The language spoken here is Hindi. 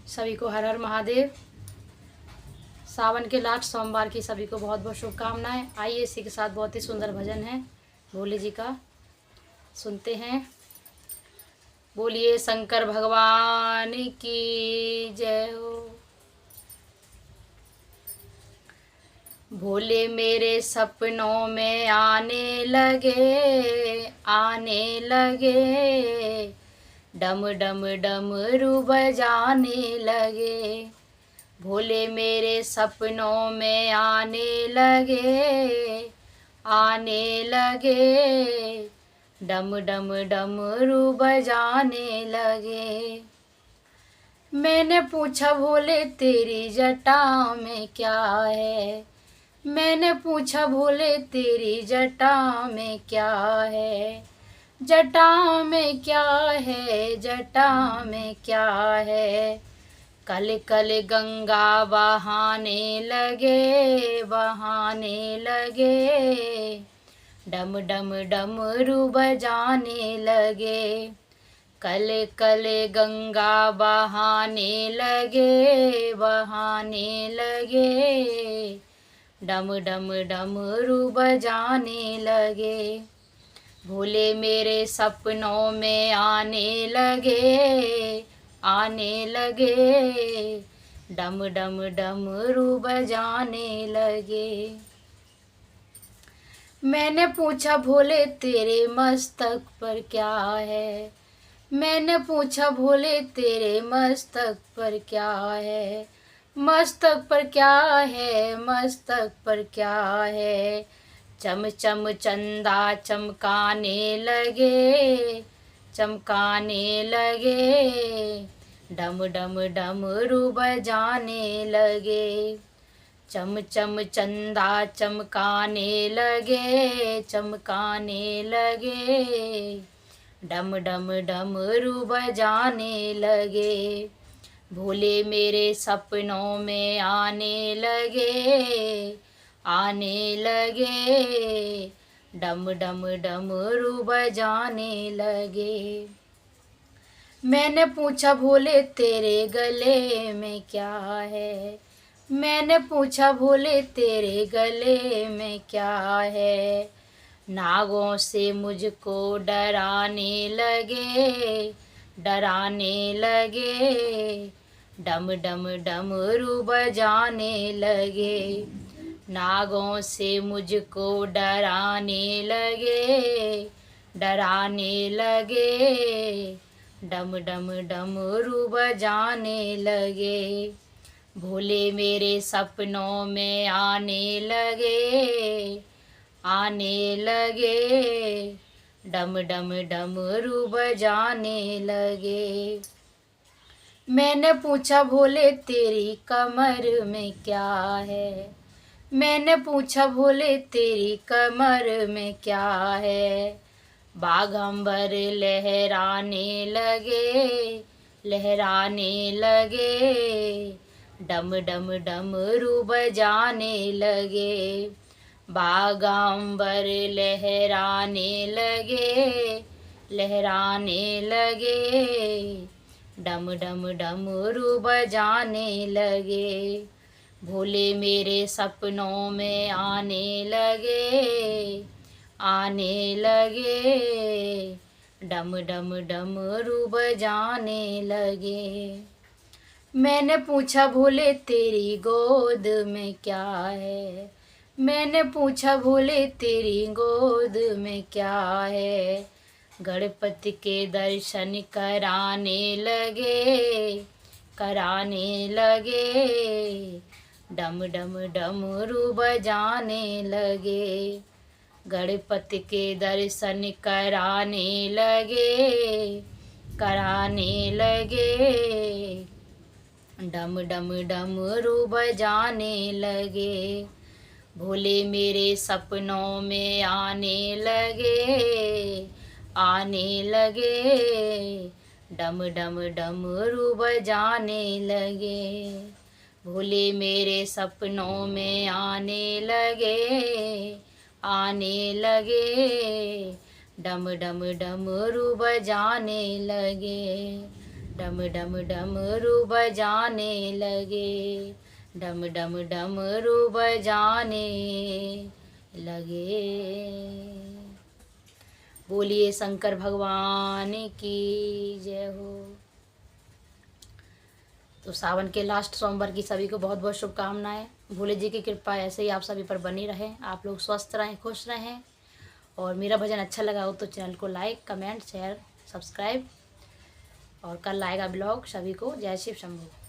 सभी को हर हर महादेव। सावन के लास्ट सोमवार की सभी को बहुत बहुत शुभकामनाएं। आइए इसी के साथ बहुत ही सुंदर भजन है भोले जी का, सुनते हैं। बोलिए शंकर भगवान की जय हो। भोले मेरे सपनों में आने लगे, डम डम डमरू बजाने लगे। भोले मेरे सपनों में आने लगे, डम डम डमरू बजाने लगे। मैंने पूछा भोले तेरी जटा में क्या है, मैंने पूछा भोले तेरी जटा में क्या है, जटा में क्या है, जटा में क्या है। कल कल गंगा बहाने लगे, डम डम डमरू बजाने लगे। कल कल गंगा बहाने लगे, डम डम डमरू बजाने लगे। भोले मेरे सपनों में आने लगे, डम डम डमरू बजाने लगे। मैंने पूछा भोले तेरे मस्तक पर क्या है, मैंने पूछा भोले तेरे मस्तक पर क्या है, मस्तक पर क्या है, मस्तक पर क्या है। चम चम चंदा चमकाने लगे, डम डम डमरू बजाने लगे। चम चम चंदा चमकाने लगे, डम डम डमरू बजाने लगे। भोले मेरे सपनों में आने लगे, डम डम डमरू बजाने लगे। मैंने पूछा भोले तेरे गले में क्या है, मैंने पूछा भोले तेरे गले में क्या है। नागों से मुझको डराने लगे, डम डम डमरू बजाने लगे। नागों से मुझको डराने लगे, डम डम डमरू बजाने लगे। भोले मेरे सपनों में आने लगे, डम डम डमरू बजाने लगे। मैंने पूछा भोले तेरी कमर में क्या है, मैंने पूछा भोले तेरी कमर में क्या है। बाघंबर लहराने लगे, डम डम डमरू बजाने लगे। बाघंबर लहराने लगे, डम डम डमरू बजाने लगे। भोले मेरे सपनों में आने लगे, डम डम डमरू बजाने लगे। मैंने पूछा भोले तेरी गोद में क्या है, मैंने पूछा भोले तेरी गोद में क्या है। गणपति के दर्शन कराने लगे, डम डम डमरू बजाने लगे। गणपति के दर्शन कराने लगे, डम डम डमरू बजाने लगे। भोले मेरे सपनों में आने लगे, डम डम डमरू बजाने लगे। भोले मेरे सपनों में आने लगे, डम डम डमरू बजाने लगे। डम डम डमरू बजाने लगे, डम डम डमरू बजाने लगे। बोलिए शंकर भगवान की जय हो। तो सावन के लास्ट सोमवार की सभी को बहुत बहुत शुभकामनाएं। भोले जी की कृपा ऐसे ही आप सभी पर बनी रहे, आप लोग स्वस्थ रहें, खुश रहें। और मेरा भजन अच्छा लगा हो तो चैनल को लाइक, कमेंट, शेयर, सब्सक्राइब। और कल आएगा ब्लॉग। सभी को जय शिव शंभू।